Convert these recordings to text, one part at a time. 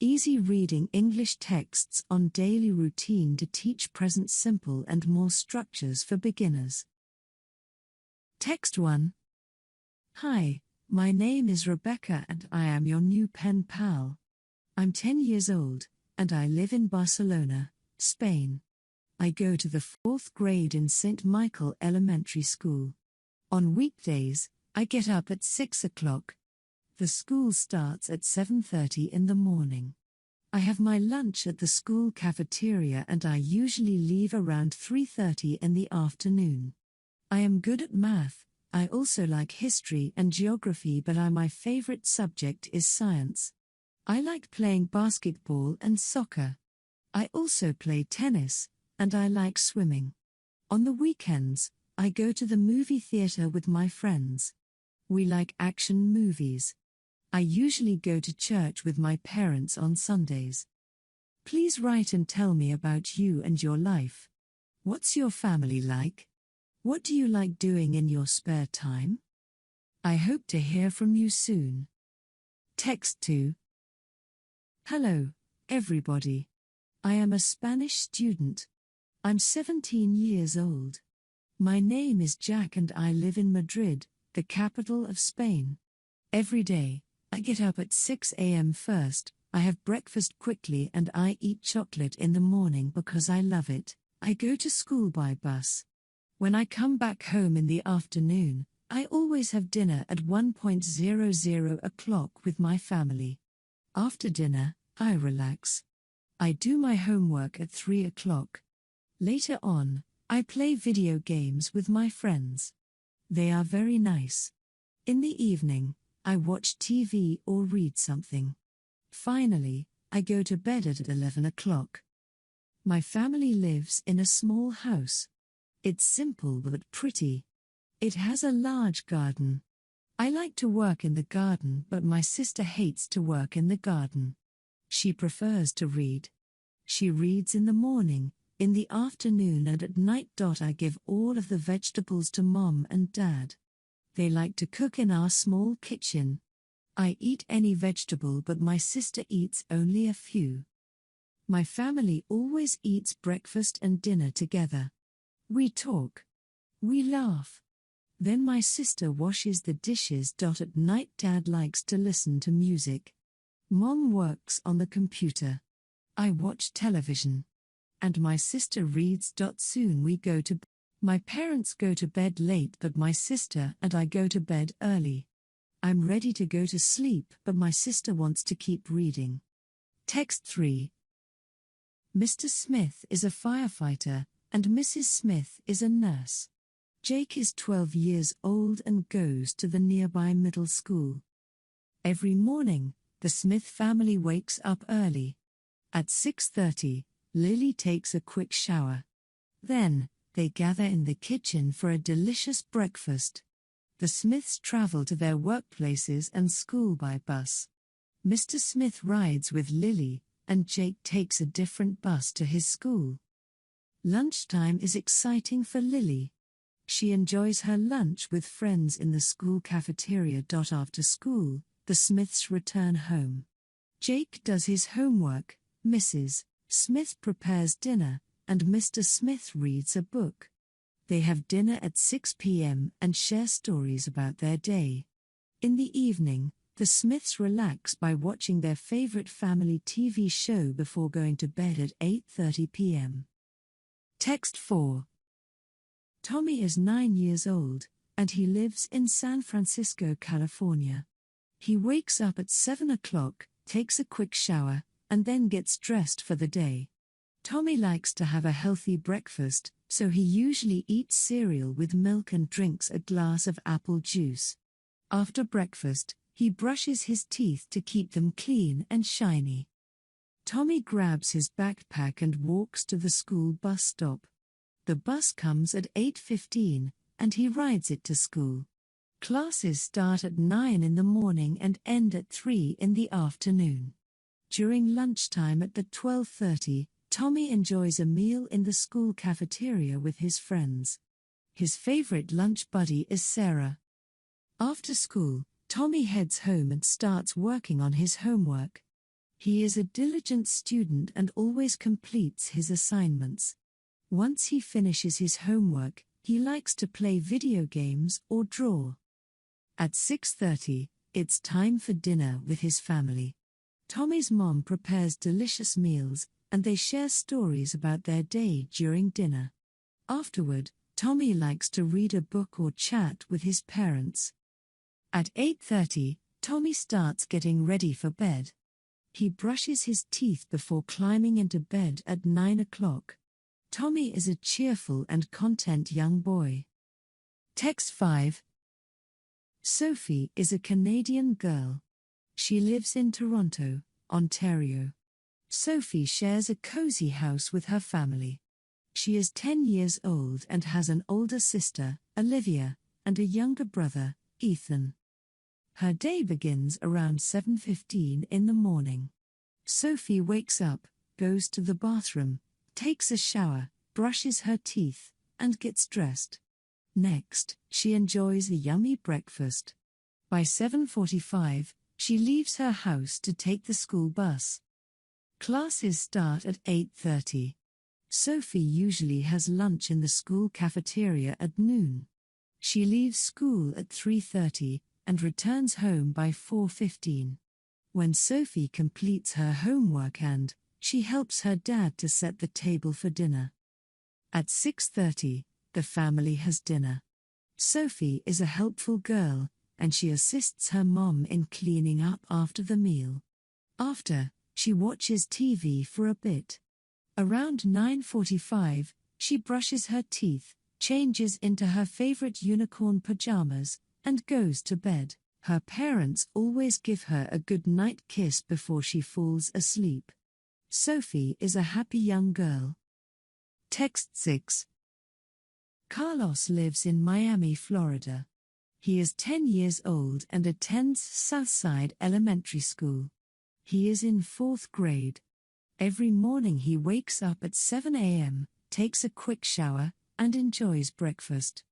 Easy reading English texts on daily routine to teach present simple and more structures for beginners. Text 1. Hi, my name is Rebecca and I am your new pen pal. I'm 10 years old, and I live in Barcelona, Spain. I go to the 4th grade in St. Michael Elementary School. On weekdays, I get up at 6 o'clock. The school starts at 7:30 in the morning. I have my lunch at the school cafeteria and I usually leave around 3:30 in the afternoon. I am good at math. I also like history and geography, but my favorite subject is science. I like playing basketball and soccer. I also play tennis, and I like swimming. On the weekends, I go to the movie theater with my friends. We like action movies. I usually go to church with my parents on Sundays. Please write and tell me about you and your life. What's your family like? What do you like doing in your spare time? I hope to hear from you soon. Text 2. Hello, everybody. I am a Spanish student. I'm 17 years old. My name is Jack and I live in Madrid, the capital of Spain. Every day, I get up at 6 a.m. first, I have breakfast quickly and I eat chocolate in the morning because I love it. I go to school by bus. When I come back home in the afternoon, I always have dinner at 1:00 o'clock with my family. After dinner, I relax. I do my homework at 3 o'clock. Later on, I play video games with my friends. They are very nice. In the evening, I watch TV or read something. Finally, I go to bed at 11 o'clock. My family lives in a small house. It's simple but pretty. It has a large garden. I like to work in the garden, but my sister hates to work in the garden. She prefers to read. She reads in the morning, in the afternoon and at night. I give all of the vegetables to Mom and Dad. They like to cook in our small kitchen. I eat any vegetable but my sister eats only a few. My family always eats breakfast and dinner together. We talk. We laugh. Then my sister washes the dishes. At night Dad likes to listen to music. Mom works on the computer. I watch television. And my sister reads. Soon we go to bed. My parents go to bed late but my sister and I go to bed early. I'm ready to go to sleep but my sister wants to keep reading. Text 3. Mr. Smith is a firefighter and Mrs. Smith is a nurse. Jake is 12 years old and goes to the nearby middle school. Every morning, the Smith family wakes up early. At 6:30, Lily takes a quick shower. Then, they gather in the kitchen for a delicious breakfast. The Smiths travel to their workplaces and school by bus. Mr. Smith rides with Lily, and Jake takes a different bus to his school. Lunchtime is exciting for Lily. She enjoys her lunch with friends in the school cafeteria. After school, the Smiths return home. Jake does his homework, Mrs. Smith prepares dinner, and Mr. Smith reads a book. They have dinner at 6 p.m. and share stories about their day. In the evening, the Smiths relax by watching their favorite family TV show before going to bed at 8:30 p.m. Text 4. Tommy is 9 years old, and he lives in San Francisco, California. He wakes up at 7 o'clock, takes a quick shower, and then gets dressed for the day. Tommy likes to have a healthy breakfast, so he usually eats cereal with milk and drinks a glass of apple juice. After breakfast, he brushes his teeth to keep them clean and shiny. Tommy grabs his backpack and walks to the school bus stop. The bus comes at 8:15, and he rides it to school. Classes start at 9 in the morning and end at 3 in the afternoon. During lunchtime at 12:30, Tommy enjoys a meal in the school cafeteria with his friends. His favorite lunch buddy is Sarah. After school, Tommy heads home and starts working on his homework. He is a diligent student and always completes his assignments. Once he finishes his homework, he likes to play video games or draw. At 6:30, it's time for dinner with his family. Tommy's mom prepares delicious meals, and they share stories about their day during dinner. Afterward, Tommy likes to read a book or chat with his parents. At 8:30, Tommy starts getting ready for bed. He brushes his teeth before climbing into bed at 9 o'clock. Tommy is a cheerful and content young boy. Text 5. Sophie is a Canadian girl. She lives in Toronto, Ontario. Sophie shares a cozy house with her family. She is 10 years old and has an older sister, Olivia, and a younger brother, Ethan. Her day begins around 7:15 in the morning. Sophie wakes up, goes to the bathroom, takes a shower, brushes her teeth, and gets dressed. Next, she enjoys a yummy breakfast. By 7:45, she leaves her house to take the school bus. Classes start at 8:30. Sophie usually has lunch in the school cafeteria at noon. She leaves school at 3:30 and returns home by 4:15. When Sophie completes her homework she helps her dad to set the table for dinner. At 6:30, the family has dinner. Sophie is a helpful girl, and she assists her mom in cleaning up after the meal. After, she watches TV for a bit. Around 9:45, she brushes her teeth, changes into her favorite unicorn pajamas, and goes to bed. Her parents always give her a good night kiss before she falls asleep. Sophie is a happy young girl. Text 6. Carlos lives in Miami, Florida. He is 10 years old and attends Southside Elementary School. He is in 4th grade. Every morning he wakes up at 7 a.m., takes a quick shower, and enjoys breakfast.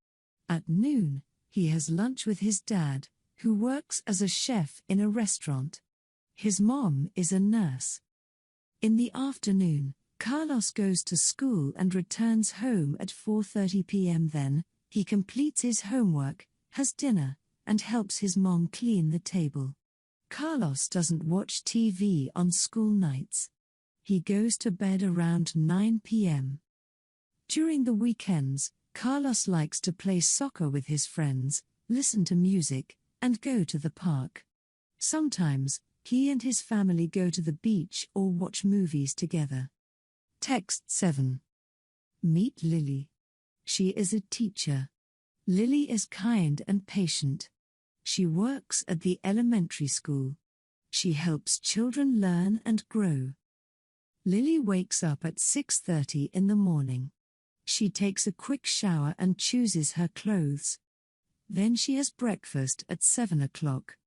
At noon, he has lunch with his dad, who works as a chef in a restaurant. His mom is a nurse. In the afternoon, Carlos goes to school and returns home at 4:30 p.m. Then, he completes his homework, has dinner, and helps his mom clean the table. Carlos doesn't watch TV on school nights. He goes to bed around 9 p.m. During the weekends, Carlos likes to play soccer with his friends, listen to music, and go to the park. Sometimes, he and his family go to the beach or watch movies together. Text 7. Meet Lily. She is a teacher. Lily is kind and patient. She works at the elementary school. She helps children learn and grow. Lily wakes up at 6:30 in the morning. She takes a quick shower and chooses her clothes. Then she has breakfast at 7 o'clock.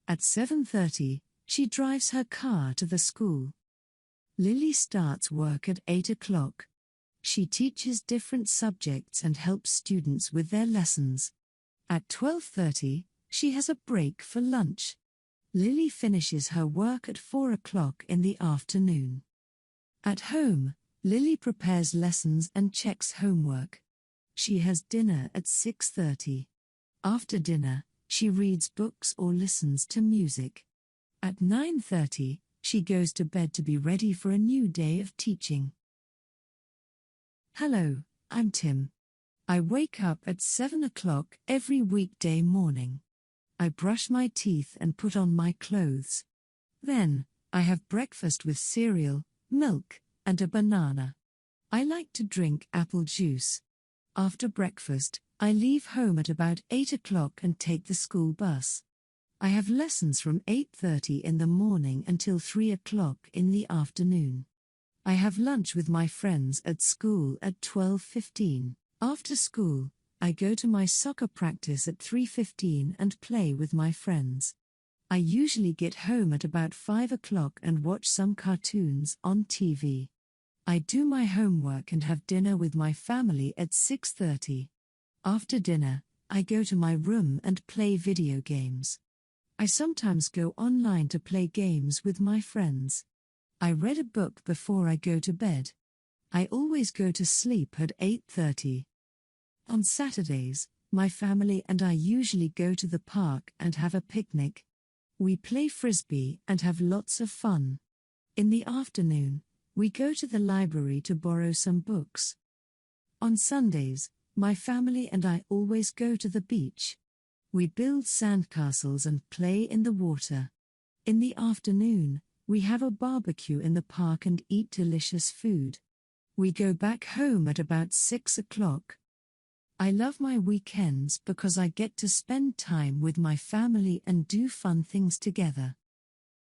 At 7:30, she drives her car to the school. Lily starts work at 8 o'clock. She teaches different subjects and helps students with their lessons. At 12:30, she has a break for lunch. Lily finishes her work at 4 o'clock in the afternoon. At home, Lily prepares lessons and checks homework. She has dinner at 6:30. After dinner, she reads books or listens to music. At 9:30, she goes to bed to be ready for a new day of teaching. Hello, I'm Tim. I wake up at 7 o'clock every weekday morning. I brush my teeth and put on my clothes. Then, I have breakfast with cereal, milk, and a banana. I like to drink apple juice. After breakfast, I leave home at about 8 o'clock and take the school bus. I have lessons from 8:30 in the morning until 3 o'clock in the afternoon. I have lunch with my friends at school at 12:15. After school, I go to my soccer practice at 3:15 and play with my friends. I usually get home at about 5 o'clock and watch some cartoons on TV. I do my homework and have dinner with my family at 6:30. After dinner, I go to my room and play video games. I sometimes go online to play games with my friends. I read a book before I go to bed. I always go to sleep at 8:30. On Saturdays, my family and I usually go to the park and have a picnic. We play frisbee and have lots of fun. In the afternoon, we go to the library to borrow some books. On Sundays, my family and I always go to the beach. We build sandcastles and play in the water. In the afternoon, we have a barbecue in the park and eat delicious food. We go back home at about 6 o'clock. I love my weekends because I get to spend time with my family and do fun things together.